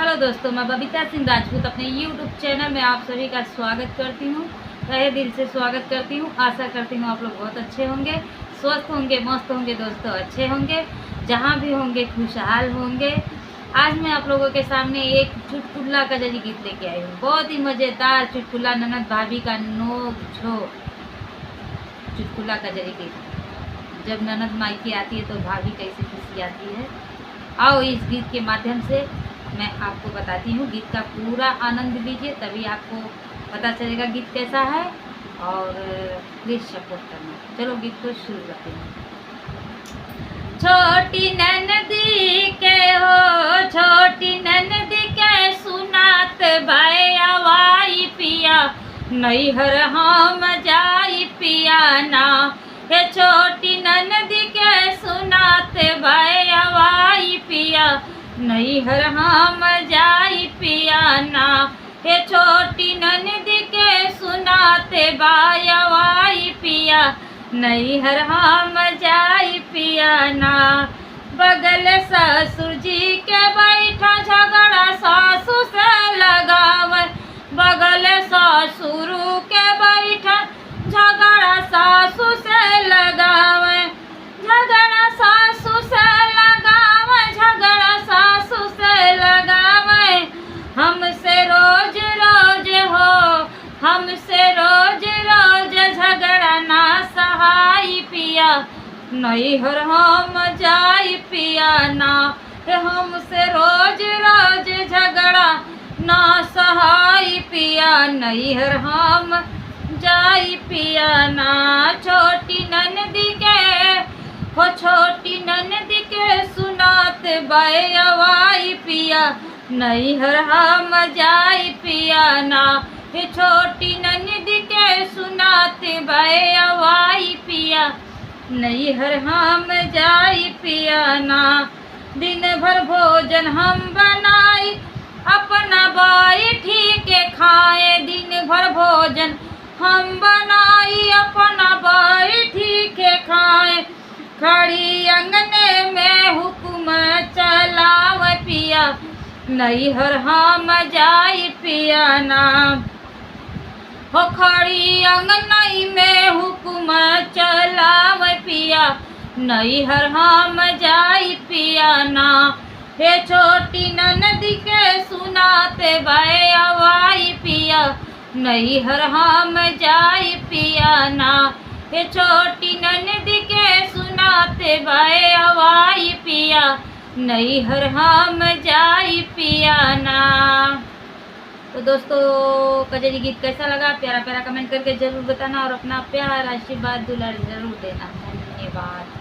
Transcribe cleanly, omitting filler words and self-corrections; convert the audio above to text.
Hello दोस्तों, मैं बबीता सिंह राजपूत अपने YouTube चैनल में आप सभी का स्वागत करती हूँ। तहे दिल से स्वागत करती हूँ। आशा करती हूँ आप लोग बहुत अच्छे होंगे, स्वस्थ होंगे, मस्त होंगे दोस्तों, अच्छे होंगे, जहाँ भी होंगे खुशहाल होंगे। आज मैं आप लोगों के सामने एक चुटकुला कजरी गीत लेके आई हूँ। बहुत ही मज़ेदार चुटकुला, ननद भाभी का नोक झोंक चुटकुला कजरी गीत। जब ननद मायके आती है तो भाभी कैसे खुशी आती है, आओ इस गीत के माध्यम से मैं आपको बताती हूँ। गीत का पूरा आनंद लीजिए, तभी आपको पता चलेगा गीत कैसा है, और प्लीज़ सपोर्ट करना। चलो गीत को शुरू करते हैं। छोटी ननदी के हो, छोटी ननदी के सुनात भाई आवाई पिया, नैहर हम जाई पिया ना। हे छोटी ननदी के सुनात भाई आवाई पिया, नैहर हम जाई पिया ना। हे छोटी ननदी के सुनाते बाई पिया, नैहर हम जाई पिया ना। बगल ससुर जी के बैठा झगड़ा सासू से लगावे, बगल ससुर के बैठा झगड़ा सासू से लगावे, झगड़ा सासू से लगावे, झगड़ा सासू से लगावे। हमसे रोज रोज हो, हमसे रोज रोज झगड़ा ना सहाई पिया, नैहर हम जाई पिया ना। हमसे रोज रोज झगड़ा ना सहाई पिया, नैहर हम जाई पिया ना। छोटी ननदी के हो, छोटी ननदी के सुनात बाई पिया, नैहर हम जाई पिया ना। हे छोटी ननदी के सुनात बाई पिया, नैहर हम जाई पिया ना। दिन भर भोजन हम बनाई, अपना बाई ठीक खाए। दिन भर भोजन हम बनाई, अपना बाई ठीक खाए। खड़ी अंगने में हुक्म चलाव पिया, नैहर हम जाई पिया ना। हो खड़ी अंगनई में हुक्म चलाव पिया, नैहर हम जाई पिया ना। हे छोटी ननदी के सुनाते बाई पिया, नैहर हम जाई पिया ना। हे छोटी ननदी के सुनाते बाई पिया, नैहर हम जाई पिया ना। तो दोस्तों, कजरी गीत कैसा लगा प्यारा प्यारा कमेंट करके ज़रूर बताना, और अपना प्यार आशीर्वाद दुलार ज़रूर देना। धन्यवाद।